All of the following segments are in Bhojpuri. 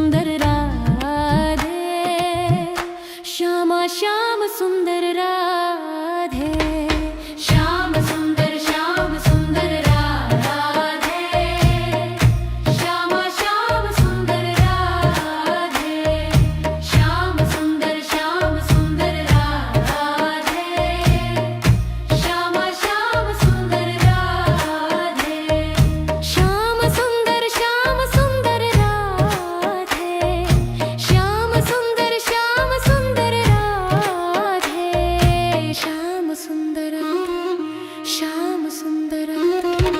सुंदर राधे, श्यामा श्याम सुंदर राधे, श्याम सुंदर राधे, श्यामा श्याम सुंदर राधे, श्याम सुंदर राधे, श्यामा श्याम सुंदर राधे, श्याम सुंदर राधे, श्याम सुंदर राधे, श्याम सुंदर राधे, श्यामा श्याम सुंदर राधे, श्याम सुंदर राधे,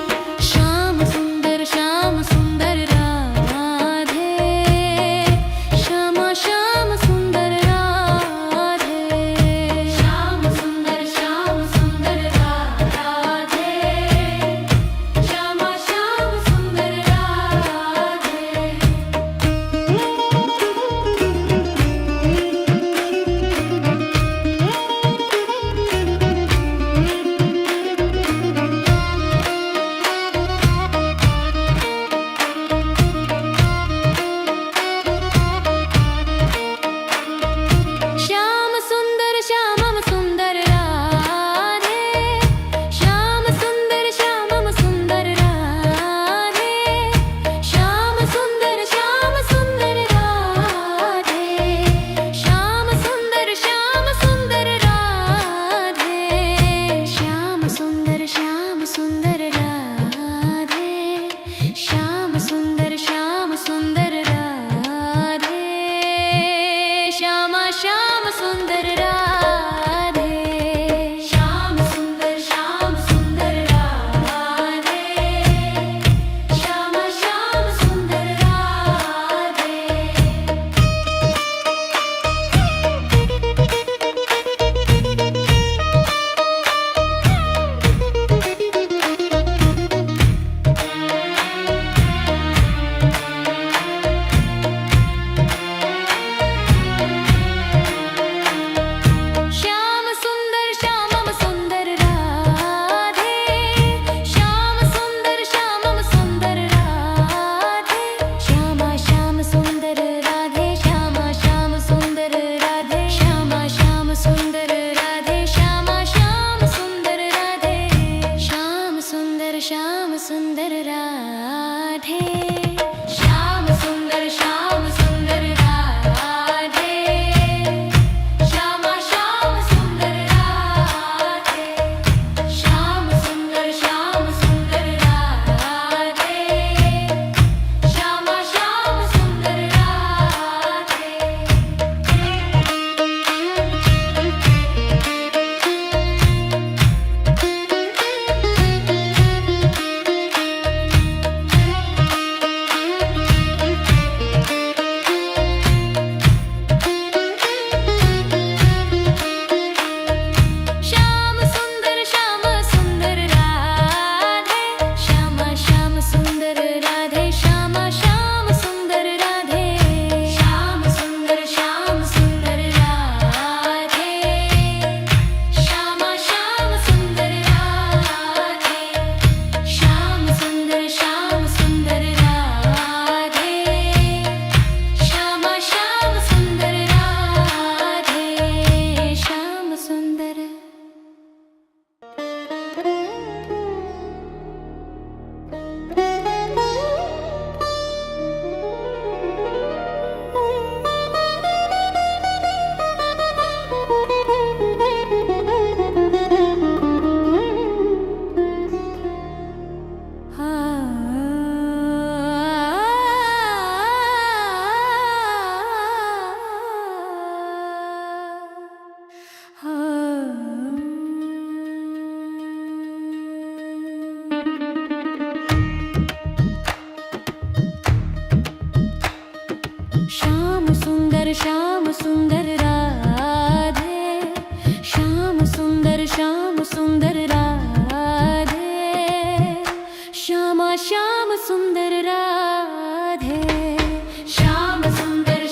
श्यामा श्याम सुंदर श्याम सुंदर श्यामम सुंदर राधे, श्याम सुंदर श्यामम सुंदर राधे, श्याम सुंदर राधे, श्याम सुंदर राधे, श्याम सुंदर राधे, श्याम सुंदर राधे, श्यामा श्याम सुंदर राधे, श्याम सुंदर राधे, श्यामा श्याम सुंदर राधे। श्याम सुंदर श्यामम सुंदर राधे, श्याम सुंदर श्यामम सुंदर राधे, श्यामा श्याम सुंदर राधे, श्यामा श्याम सुंदर राधे, श्यामा श्याम सुंदर राधे, श्यामा श्याम सुंदर राधे, श्याम सुंदर राधे, श्याम सुंदर राधे, श्याम सुंदर राधे, श्यामा श्याम सुंदर राधे, श्याम सुंदर राधे, श्यामा श्याम सुंदर राधे। श्याम सुंदर राधे, श्यामा श्याम सुंदर राधे, श्यामा श्याम सुंदर राधे, श्याम सुंदर राधे, श्यामा श्याम सुंदर राधे, श्याम सुंदर राधे, श्यामा श्याम सुंदर राधे, श्याम सुंदर। श्याम सुंदर राधे, श्याम सुंदर राधे, श्यामा श्याम सुंदर राधे, श्याम सुंदर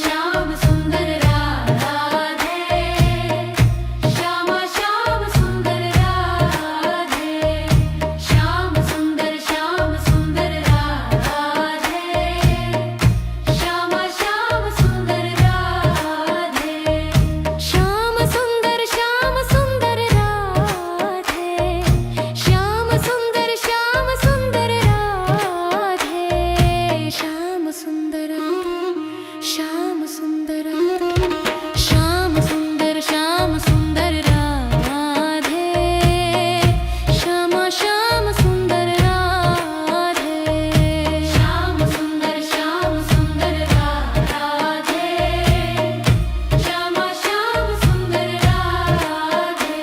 राधे, श्यामा श्याम सुंदर राधे, श्याम सुंदर राधे, श्यामा श्याम श्याम सुंदर श्याम सुंदर श्याम सुंदर राधे श्यामा श्याम सुंदर राधे श्याम सुंदर राधे श्यामा श्याम सुंदर राधे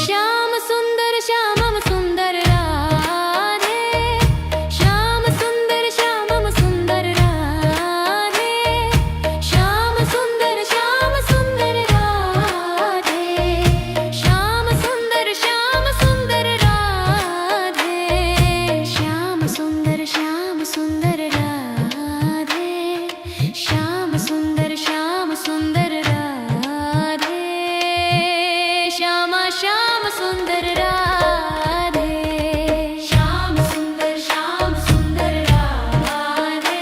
श्याम सुंदर श्यामम सुंदर राधे श्याम सुंदर श्यामम सुंदर राधे श्याम सुंदर श्याम सुंदर राधे श्याम सुंदर श्याम सुंदर राधे श्याम सुंदर श्याम सुंदर राधे श्याम सुंदर श्याम सुंदर राधे श्यामा श्याम सुंदर राधे श्याम सुंदर राधे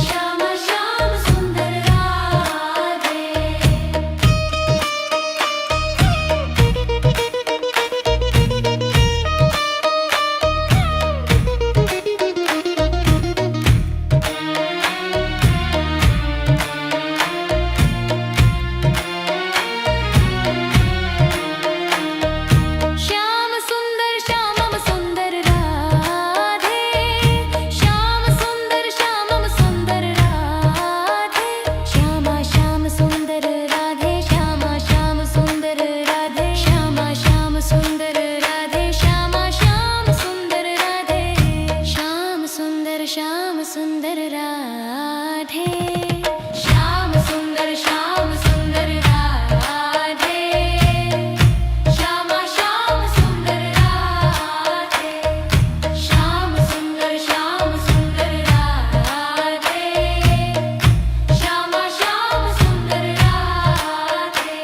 श्यामा श्याम सुंदर राधे श्याम सुंदर श्यामम सुंदर राधे श्याम सुंदर श्यामम सुंदर राधे श्यामा श्याम सुंदर राधे श्यामा श्याम सुंदर राधे श्यामा श्याम सुंदर राधे श्यामा श्याम सुंदर राधे श्याम सुंदर श्याम सुंदर राधे श्याम सुंदर राधे श्यामा श्याम सुंदर राधे श्याम सुंदर राधे श्यामा श्याम सुंदर राधे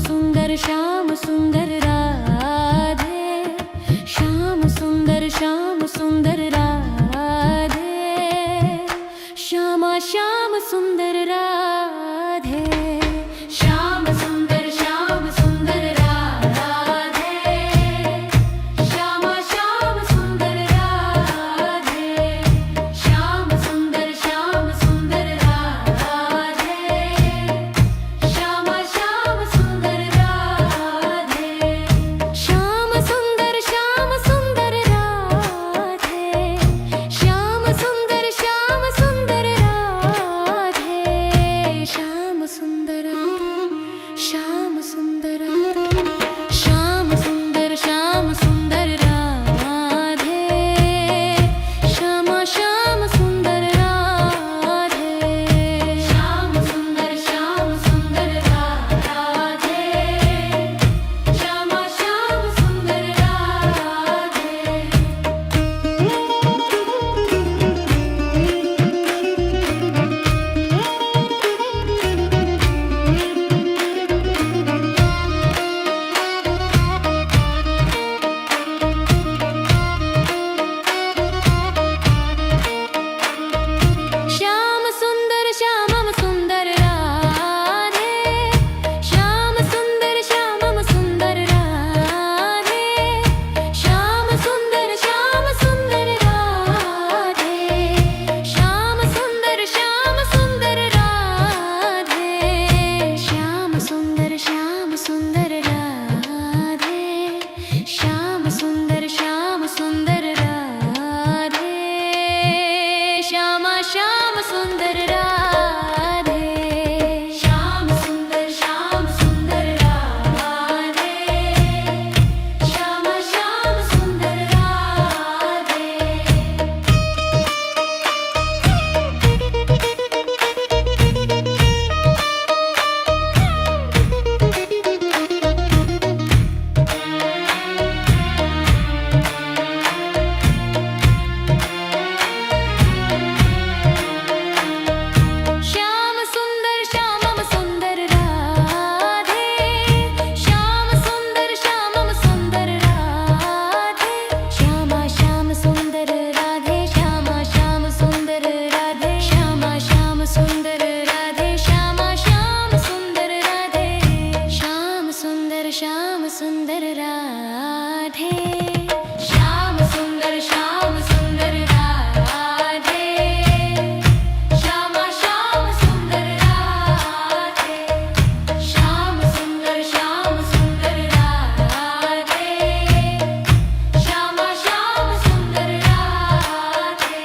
सुंदर श्याम सुंदर राधे श्याम सुंदर राधे श्यामा श्याम सुंदर राधे श्याम सुंदर राधे श्यामा श्याम सुंदर राधे श्याम सुंदर राधे श्यामा श्याम सुंदर राधे श्याम सुंदर राधे श्याम सुंदर राधे श्याम सुंदर श्याम सुंदर श्याम सुंदर राधे श्यामा श्याम सुंदर राधे श्याम सुंदर राधे श्यामा श्याम सुंदर श्याम सुंदर श्यामम सुंदर राधे श्याम सुंदर श्यामम सुंदर राधे श्याम सुंदर राधे श्याम सुंदर राधे श्याम सुंदर राधे श्याम सुंदर राधे श्यामा श्याम सुंदर राधे श्याम सुंदर राधे श्यामा श्याम सुंदर राधे श्याम सुंदर श्यामम सुंदर राधे श्याम सुंदर श्यामम सुंदर राधे श्यामा श्याम सुंदर राधे श्यामा श्याम सुंदर राधे श्यामा श्याम सुंदर राधे श्यामा श्याम सुंदर राधे श्याम सुंदर राधे श्याम सुंदर राधे श्यामा श्याम सुंदर राधे श्याम सुंदर राधे श्यामा श्याम सुंदर राधे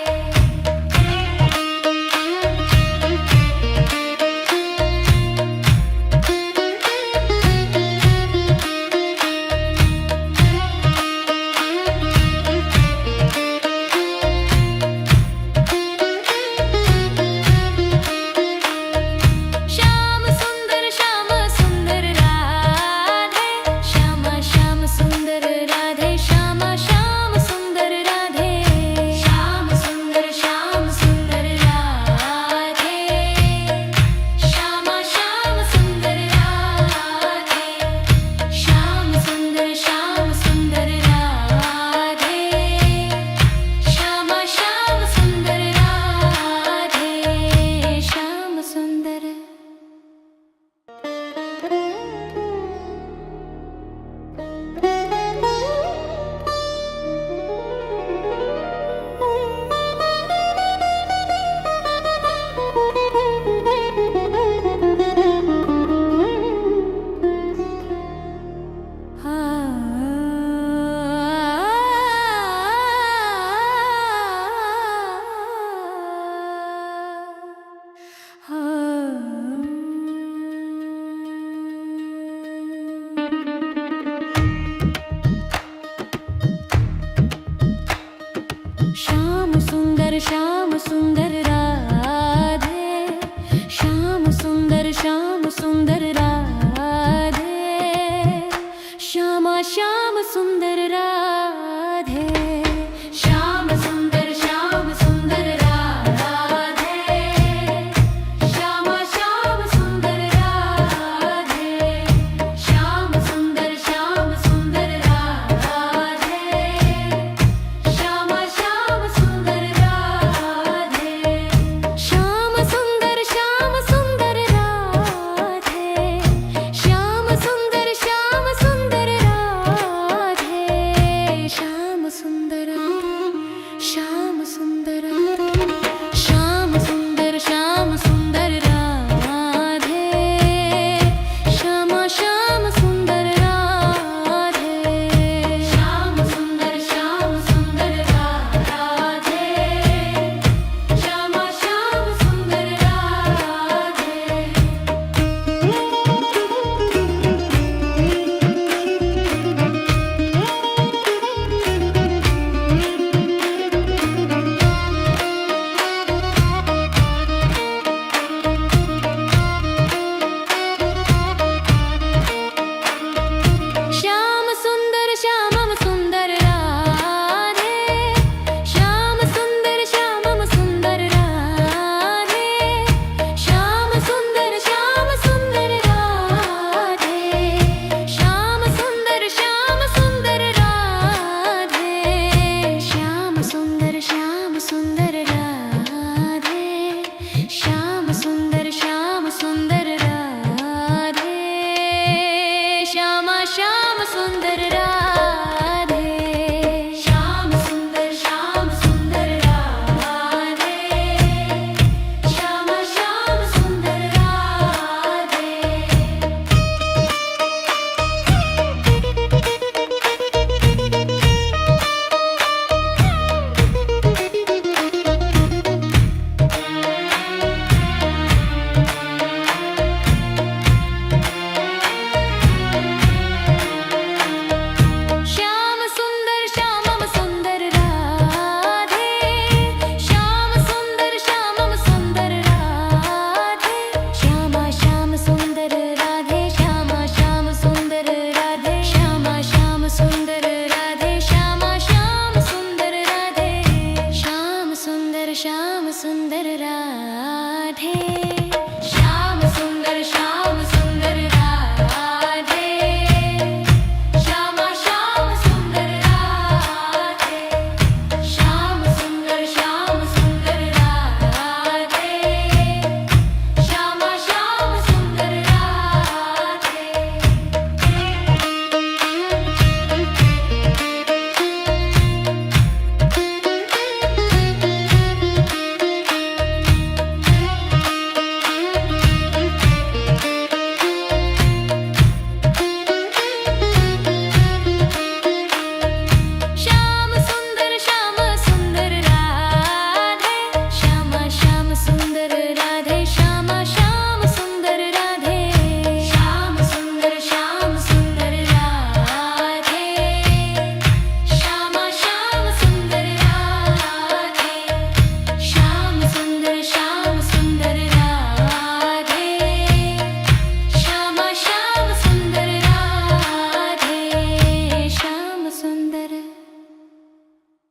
श्याम सुंदर राधे